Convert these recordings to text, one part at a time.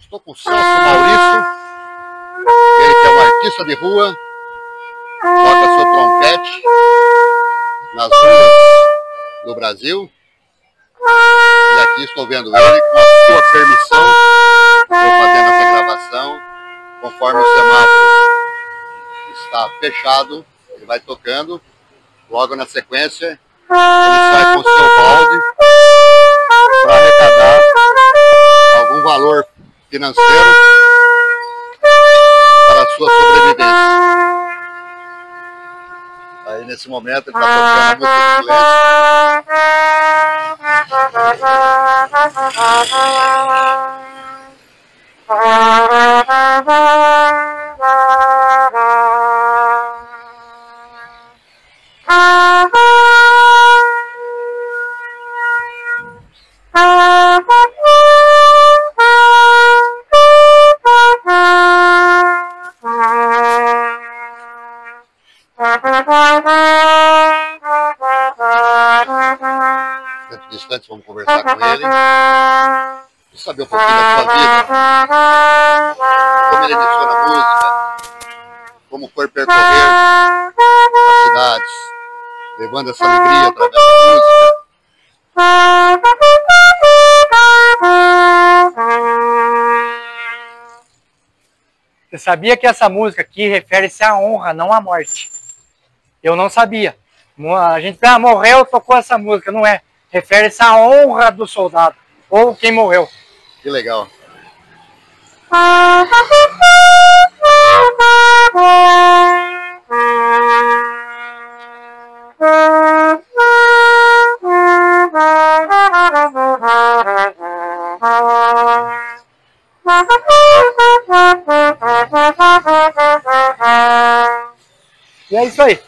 Estou com o Celso Maurício, ele que é um artista de rua, toca seu trompete nas ruas do Brasil. E aqui estou vendo ele com a sua permissão, estou fazendo essa gravação, conforme o semáforo está fechado, ele vai tocando, logo na sequência ele sai com seu balde para arrecadar algum valor financeiro para a sua sobrevivência. Aí nesse momento ele está tocando a música distante, vamos conversar com ele e saber um pouquinho da sua vida, como ele iniciou na música, como foi percorrer as cidades, levando essa alegria através da música. Você sabia que essa música aqui refere-se à honra, não à morte? Eu não sabia. A gente morreu, tocou essa música, não é? Refere-se à honra do soldado, ou quem morreu. Que legal. E é isso aí.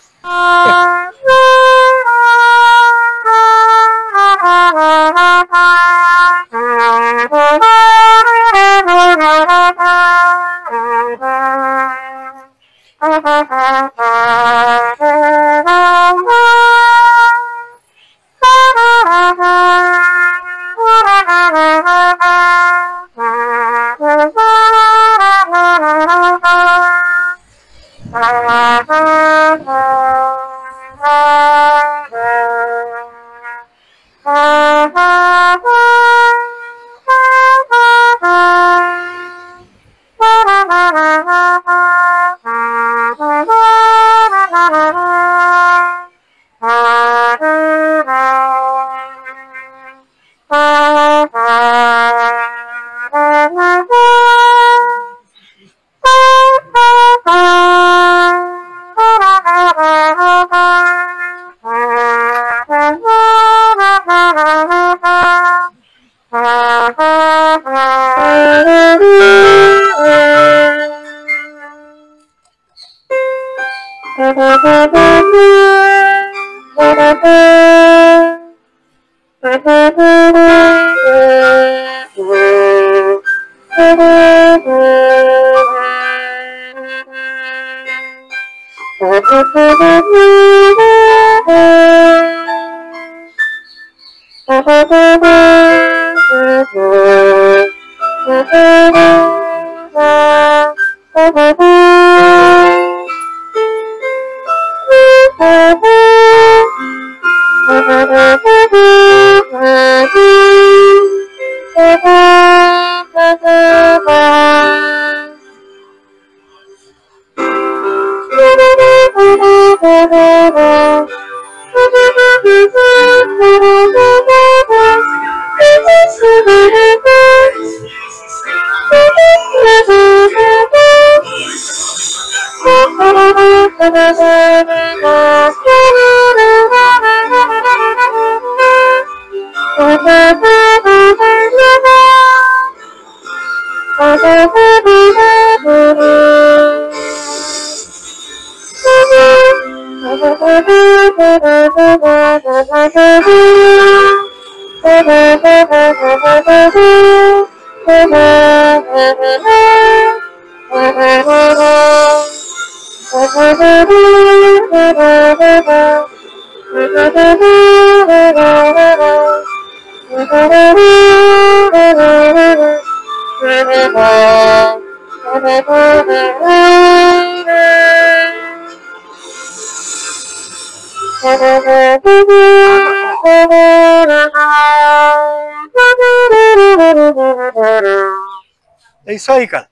É isso aí, cara.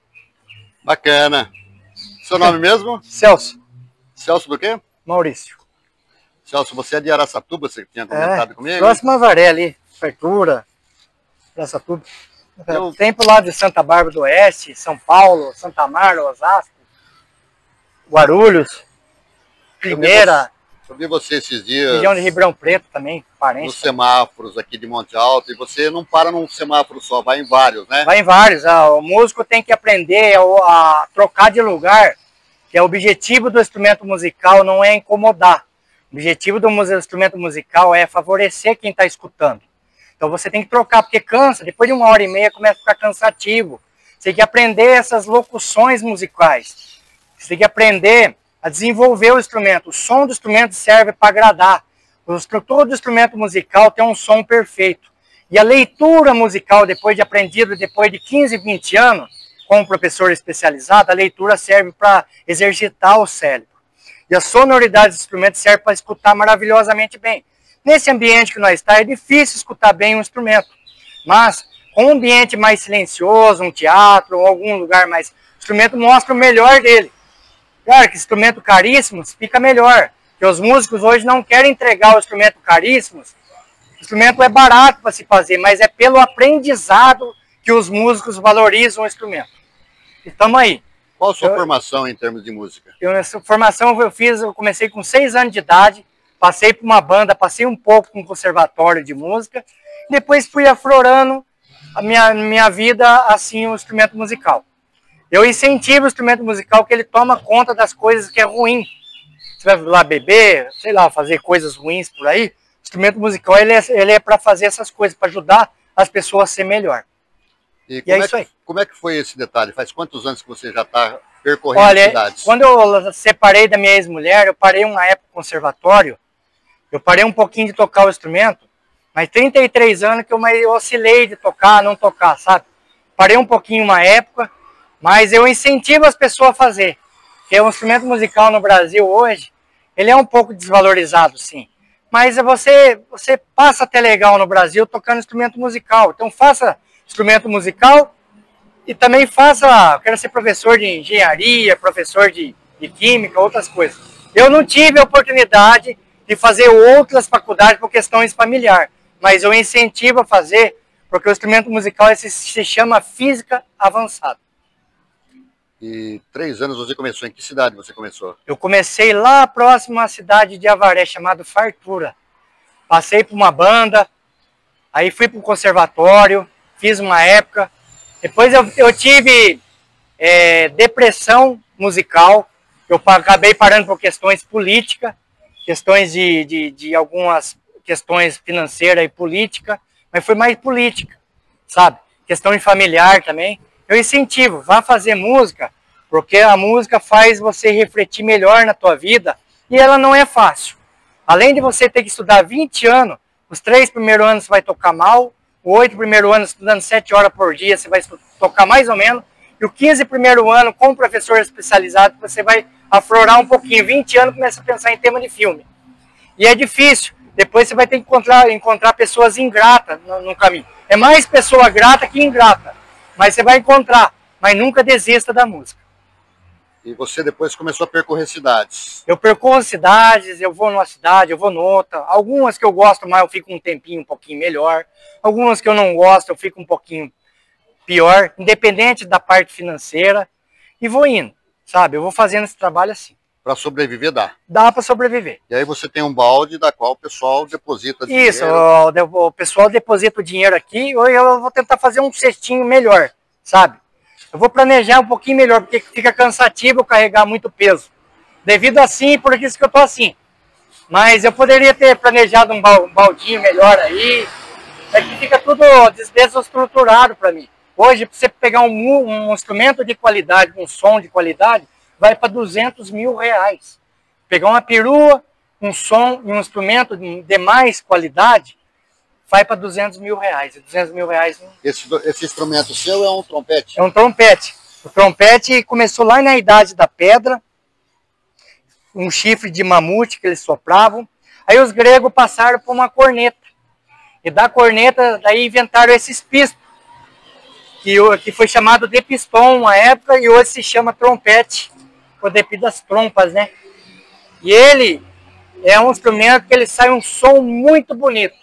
Bacana. Seu nome mesmo? Celso. Celso do quê? Maurício. Celso, você é de Araçatuba, você tinha comentado comigo? Próximo a Avaré ali, Abertura, Araçatuba. Tempo lá de Santa Bárbara do Oeste, São Paulo, Santa Marta, Osasco, Guarulhos, Primeira. Eu vi você esses dias. Região de Ribeirão Preto também, parente. Nos semáforos aqui de Monte Alto, e você não para num semáforo só, vai em vários, né? Vai em vários. O músico tem que aprender a trocar de lugar, que é o objetivo do instrumento musical, não é incomodar. O objetivo do instrumento musical é favorecer quem está escutando. Então você tem que trocar, porque cansa, depois de 1h30 começa a ficar cansativo. Você tem que aprender essas locuções musicais. Você tem que aprender a desenvolver o instrumento. O som do instrumento serve para agradar. Todo instrumento musical tem um som perfeito. E a leitura musical, depois de aprendido, depois de 15, 20 anos, com um professor especializado, a leitura serve para exercitar o cérebro. E a sonoridade do instrumento serve para escutar maravilhosamente bem. Nesse ambiente que nós estamos, é difícil escutar bem um instrumento. Mas, com um ambiente mais silencioso, um teatro, ou algum lugar mais... O instrumento mostra o melhor dele. Claro que instrumento caríssimo fica melhor. Porque os músicos hoje não querem entregar o instrumento caríssimo. O instrumento é barato para se fazer, mas é pelo aprendizado que os músicos valorizam o instrumento. E estamos aí. Qual a sua formação em termos de música? Essa formação eu comecei com 6 anos de idade, passei por uma banda, passei um pouco com um conservatório de música, depois fui aflorando a minha vida assim, o instrumento musical. Eu incentivo o instrumento musical que ele toma conta das coisas que é ruim. Você vai lá beber, sei lá, fazer coisas ruins por aí. O instrumento musical ele é para fazer essas coisas, para ajudar as pessoas a ser melhor. E é isso aí. Como é que foi esse detalhe? Faz quantos anos que você já está percorrendo cidades? Quando eu separei da minha ex-mulher, eu parei uma época no conservatório, eu parei um pouquinho de tocar o instrumento, mas 33 anos que eu oscilei de tocar, não tocar, sabe? Parei um pouquinho uma época, mas eu incentivo as pessoas a fazer. Porque o instrumento musical no Brasil hoje, ele é um pouco desvalorizado, sim. Mas você passa até legal no Brasil tocando instrumento musical. Então faça instrumento musical e também faça, quero ser professor de engenharia, professor de química, outras coisas. Eu não tive a oportunidade de fazer outras faculdades por questões familiares, mas eu incentivo a fazer, porque o instrumento musical se chama física avançada. E 3 anos você começou, em que cidade você começou? Eu comecei lá próximo à cidade de Avaré, chamado Fartura. Passei por uma banda, aí fui para o conservatório, fiz uma época. Depois eu tive depressão musical, eu acabei parando por questões políticas, questões de algumas questões financeiras e políticas, mas foi mais política, sabe? Questão de familiar também. Eu incentivo, vá fazer música, porque a música faz você refletir melhor na tua vida e ela não é fácil. Além de você ter que estudar 20 anos, os 3 primeiros anos você vai tocar mal, o 8 primeiro ano estudando 7 horas por dia você vai tocar mais ou menos, e o 15 primeiro ano com um professor especializado você vai aflorar um pouquinho. 20 anos começa a pensar em tema de filme. E é difícil, depois você vai ter que encontrar pessoas ingratas no caminho. É mais pessoa grata que ingrata. Mas você vai encontrar, mas nunca desista da música. E você depois começou a percorrer cidades? Eu percorro cidades, eu vou numa cidade, eu vou noutra. Algumas que eu gosto mais, eu fico um tempinho um pouquinho melhor. Algumas que eu não gosto, eu fico um pouquinho pior, independente da parte financeira. E vou indo, sabe? Eu vou fazendo esse trabalho assim. Para sobreviver dá? Dá para sobreviver. E aí você tem um balde da qual o pessoal deposita dinheiro? Isso, o pessoal deposita o dinheiro aqui, ou eu vou tentar fazer um cestinho melhor, sabe? Eu vou planejar um pouquinho melhor, porque fica cansativo carregar muito peso. Devido assim, por isso que eu tô assim. Mas eu poderia ter planejado um baldinho melhor aí. É que fica tudo desestruturado para mim. Hoje, para você pegar um instrumento de qualidade, um som de qualidade, vai para 200 mil reais. Pegar uma perua, um som e um instrumento de mais qualidade, vai para 200 mil reais. E 200 mil reais... Esse instrumento seu é um trompete? É um trompete. O trompete começou lá na Idade da Pedra, um chifre de mamute que eles sopravam. Aí os gregos passaram por uma corneta. E da corneta, daí inventaram esses pistos, que foi chamado de piston na época, e hoje se chama trompete, por devido das trompas, né? E ele é um instrumento que ele sai um som muito bonito,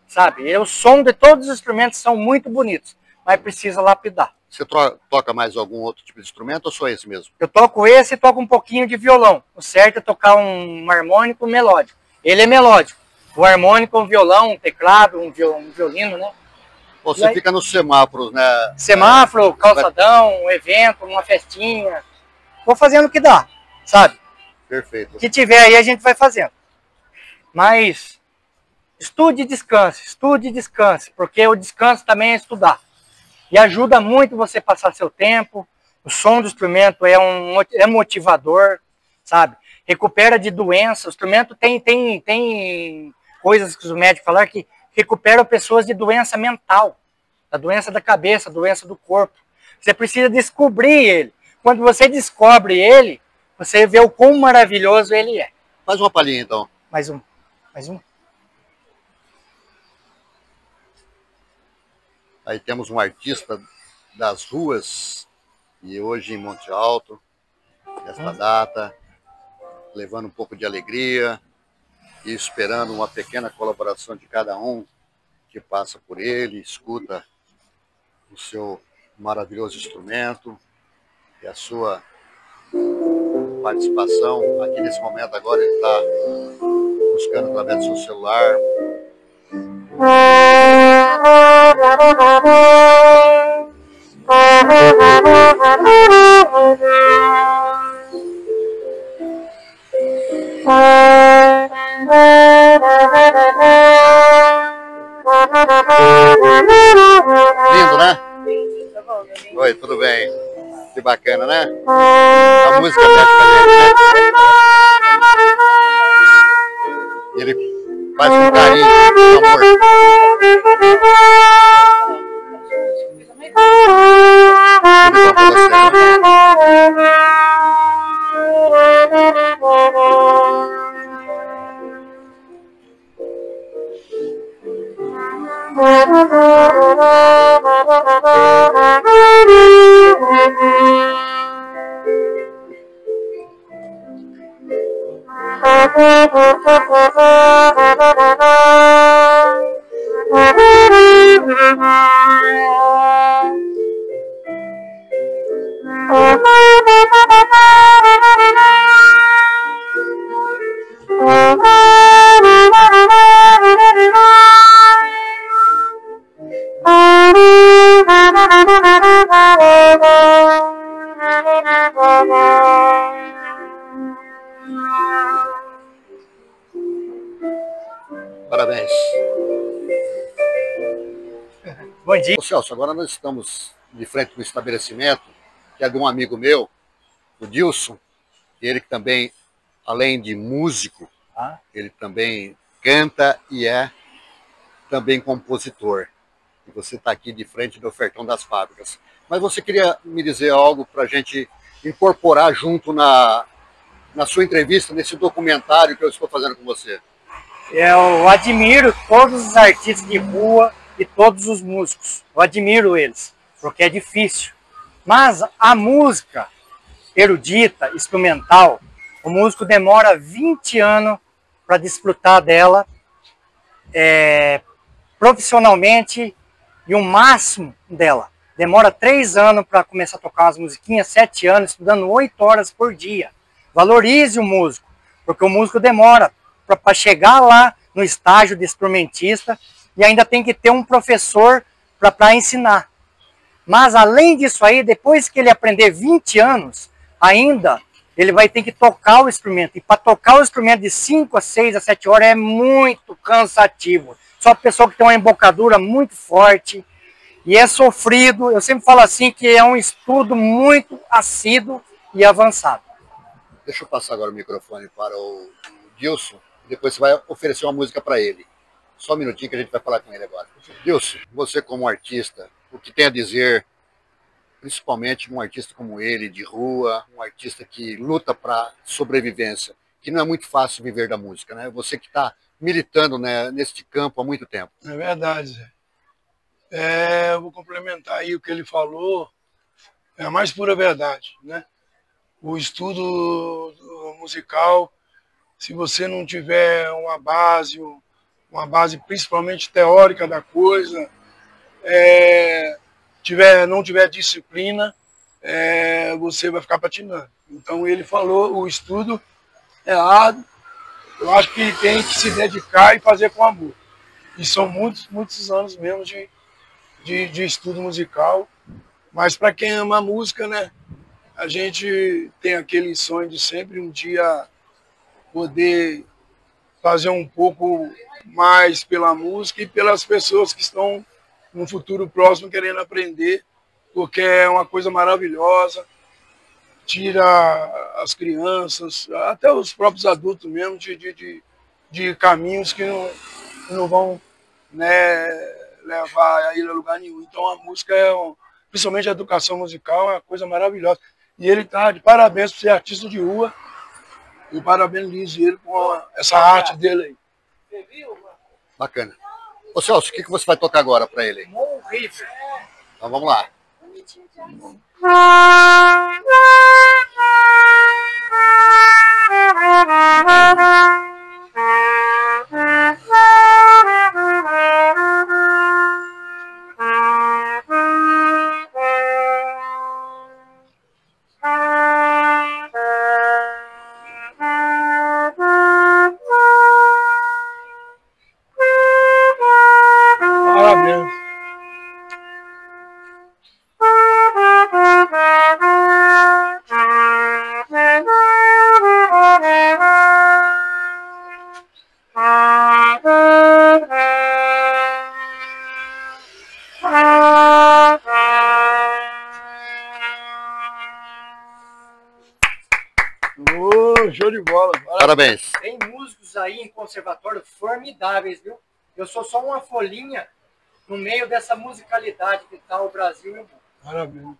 sabe? E o som de todos os instrumentos são muito bonitos, mas precisa lapidar. Você toca mais algum outro tipo de instrumento ou só esse mesmo? Eu toco esse e toco um pouquinho de violão. O certo é tocar um harmônico melódico. Ele é melódico. O harmônico, um violão, um teclado, um violino, né? Você aí, fica nos semáforos, né? Semáforo, calçadão, um evento, uma festinha. Vou fazendo o que dá, sabe? Perfeito. O que tiver aí a gente vai fazendo. Mas estude e descanse, porque o descanso também é estudar. E ajuda muito você passar seu tempo. O som do instrumento é motivador, sabe? Recupera de doença. O instrumento tem coisas que os médicos falaram que recuperam pessoas de doença mental, da doença da cabeça, doença do corpo. Você precisa descobrir ele. Quando você descobre ele, você vê o quão maravilhoso ele é. Faz uma palhinha então. Mais um. Aí temos um artista das ruas, e hoje em Monte Alto, nesta data, levando um pouco de alegria e esperando uma pequena colaboração de cada um que passa por ele, escuta o seu maravilhoso instrumento e a sua participação. Aqui nesse momento agora ele está buscando através do seu celular. Lindo, né? Oi, tudo bem? Que bacana, né? A música mexe com a gente, né? Ele faz com carinho, com amor. Tudo bom pra você, né? Parabéns. Bom dia. Ô Celso, agora nós estamos de frente para um estabelecimento que é de um amigo meu, o Dilson, ele que também, além de músico, ele também canta e é também compositor. E você está aqui de frente do Ofertão das Fábricas. Mas você queria me dizer algo para a gente incorporar junto na sua entrevista, nesse documentário que eu estou fazendo com você? Eu admiro todos os artistas de rua e todos os músicos. Eu admiro eles, porque é difícil. Mas a música erudita, instrumental, o músico demora 20 anos para desfrutar dela profissionalmente, e o máximo dela. Demora 3 anos para começar a tocar umas musiquinhas, 7 anos, estudando 8 horas por dia. Valorize o músico, porque o músico demora para chegar lá no estágio de instrumentista e ainda tem que ter um professor para ensinar. Mas além disso aí, depois que ele aprender 20 anos, ainda ele vai ter que tocar o instrumento. E para tocar o instrumento de 5 a 6 a 7 horas é muito cansativo. Só a pessoa que tem uma embocadura muito forte e é sofrido. Eu sempre falo assim que é um estudo muito assíduo e avançado. Deixa eu passar agora o microfone para o Dilson. Depois você vai oferecer uma música para ele. Só um minutinho que a gente vai falar com ele agora. Dilson, você como artista, o que tem a dizer, principalmente um artista como ele, de rua, um artista que luta para sobrevivência, que não é muito fácil viver da música, né? Você que está militando, né, neste campo há muito tempo. É verdade, Zé. Eu vou complementar aí o que ele falou, é a mais pura verdade, né? O estudo musical, se você não tiver uma base principalmente teórica da coisa, não tiver disciplina, você vai ficar patinando. Então ele falou, o estudo é árduo, eu acho que tem que se dedicar e fazer com amor. E são muitos anos mesmo de estudo musical, mas para quem ama a música, né, a gente tem aquele sonho de sempre um dia poder fazer um pouco mais pela música e pelas pessoas que estão no futuro próximo querendo aprender, porque é uma coisa maravilhosa, tira as crianças, até os próprios adultos mesmo, de caminhos que não vão, né, levar a ele a lugar nenhum. Então a música, principalmente a educação musical, é uma coisa maravilhosa. E ele está de parabéns por ser artista de rua. Eu parabenizo ele com essa arte dele aí. Bacana. Ô Celso, o que você vai tocar agora para ele? Mon River. Então vamos lá. Parabéns. Show de bola. Parabéns. Tem músicos aí em conservatório formidáveis, viu? Eu sou só uma folhinha no meio dessa musicalidade que está o Brasil e o mundo. Parabéns.